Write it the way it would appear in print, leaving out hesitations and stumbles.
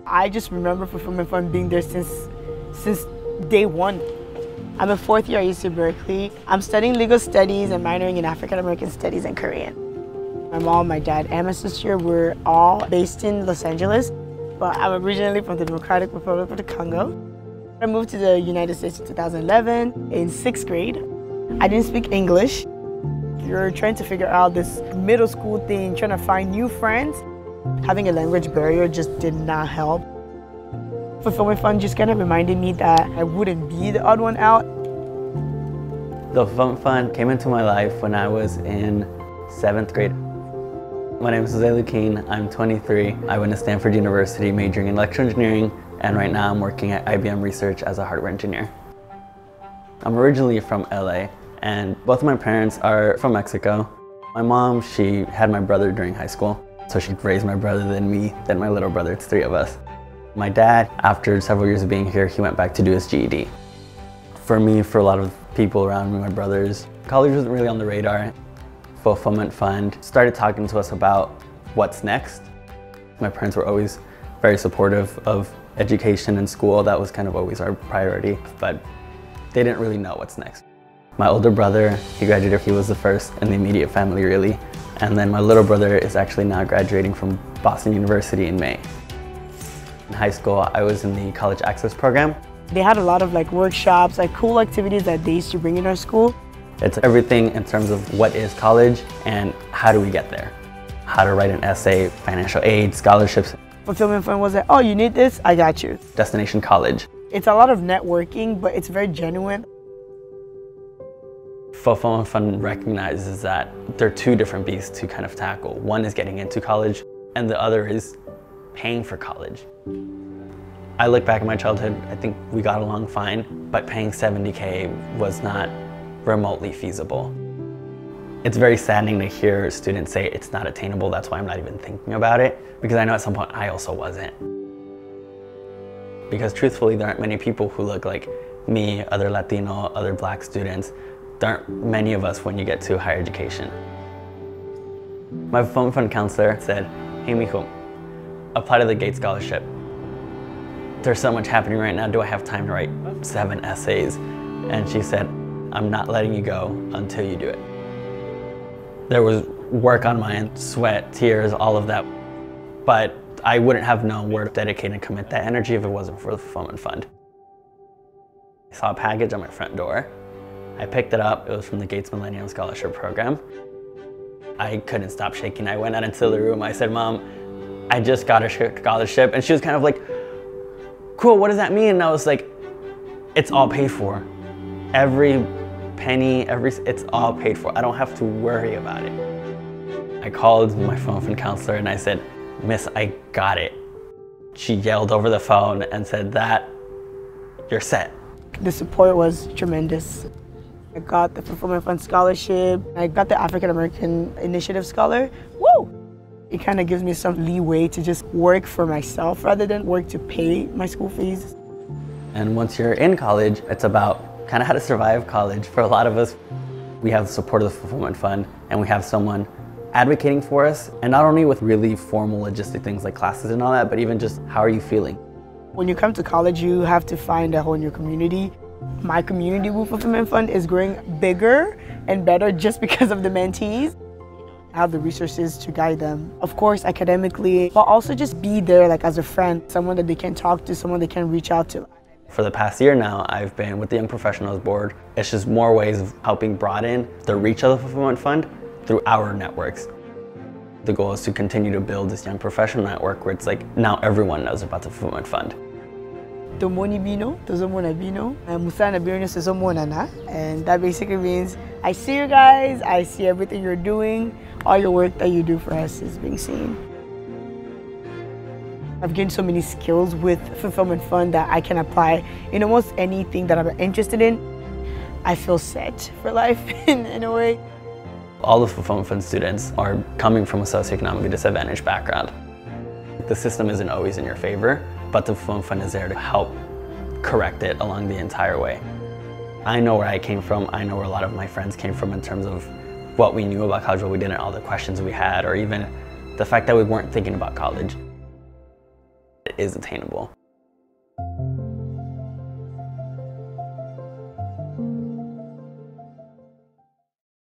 I just remember Fulfillment Fund being there since day one. I'm a fourth year at UC Berkeley. I'm studying legal studies and minoring in African American studies and Korean. My mom, my dad, and my sister were all based in Los Angeles, but I'm originally from the Democratic Republic of the Congo. I moved to the United States in 2011 in 6th grade. I didn't speak English. You're trying to figure out this middle school thing, trying to find new friends. Having a language barrier just did not help. Fulfillment Fund just kind of reminded me that I wouldn't be the odd one out. The Fulfillment Fund came into my life when I was in 7th grade. My name is Jose Luquin. I'm 23. I went to Stanford University majoring in electrical engineering, and right now I'm working at IBM Research as a hardware engineer. I'm originally from LA, and both of my parents are from Mexico. My mom, she had my brother during high school, so she raised my brother, then me, then my little brother. It's 3 of us. My dad, after several years of being here, he went back to do his GED. For me, for a lot of people around me, my brothers, college wasn't really on the radar. Fulfillment Fund started talking to us about what's next. My parents were always very supportive of education and school. That was kind of always our priority, but they didn't really know what's next. My older brother, he graduated, he was the first in the immediate family really. And then my little brother is actually now graduating from Boston University in May. In high school, I was in the college access program. They had a lot of workshops, cool activities that they used to bring in our school. It's everything in terms of what is college and how do we get there. How to write an essay, financial aid, scholarships. Fulfillment Fund was like, oh, you need this? I got you. Destination college. It's a lot of networking, but it's very genuine. Fulfillment Fund recognizes that there are 2 different beasts to kind of tackle. One is getting into college, and the other is paying for college. I look back at my childhood, I think we got along fine, but paying $70K was not remotely feasible. It's very saddening to hear students say it's not attainable, that's why I'm not even thinking about it, because I know at some point I also wasn't. Because truthfully, there aren't many people who look like me, other Latino, other Black students. There aren't many of us when you get to higher education. My Fulfillment Fund counselor said, hey mijo, apply to the Gates Scholarship. There's so much happening right now, do I have time to write 7 essays? And she said, I'm not letting you go until you do it. There was work on my end, sweat, tears, all of that. But I wouldn't have known where to dedicate and commit that energy if it wasn't for the Fulfillment Fund. I saw a package on my front door. I picked it up. It was from the Gates Millennium Scholarship Program. I couldn't stop shaking. I went out into the room. I said, Mom, I just got a scholarship. And she was kind of like, cool, what does that mean? And I was like, it's all paid for. Every penny, it's all paid for. I don't have to worry about it. I called my Fulfillment Fund counselor and I said, Miss, I got it. She yelled over the phone and said, that, you're set. The support was tremendous. I got the Fulfillment Fund scholarship. I got the African American Initiative Scholar. Woo! It kind of gives me some leeway to just work for myself rather than work to pay my school fees. And once you're in college, it's about kind of how to survive college. For a lot of us, we have the support of the Fulfillment Fund and we have someone advocating for us, and not only with really formal logistic things like classes and all that, but even just how are you feeling? When you come to college, you have to find a whole new community. My community with Fulfillment Fund is growing bigger and better just because of the mentees. I have the resources to guide them, of course, academically, but also just be there as a friend, someone that they can talk to, someone they can reach out to. For the past year now, I've been with the Young Professionals Board. It's just more ways of helping broaden the reach of the Fulfillment Fund through our networks. The goal is to continue to build this young professional network where it's now everyone knows about the Fulfillment Fund. And that basically means I see you guys, I see everything you're doing, all your work that you do for us is being seen. I've gained so many skills with Fulfillment Fund that I can apply in almost anything that I'm interested in. I feel set for life in a way. All the Fulfillment Fund students are coming from a socioeconomically disadvantaged background. The system isn't always in your favor, but the Fulfillment Fund is there to help correct it along the entire way. I know where I came from, I know where a lot of my friends came from in terms of what we knew about college, what we didn't, all the questions we had, or even the fact that we weren't thinking about college. It is attainable.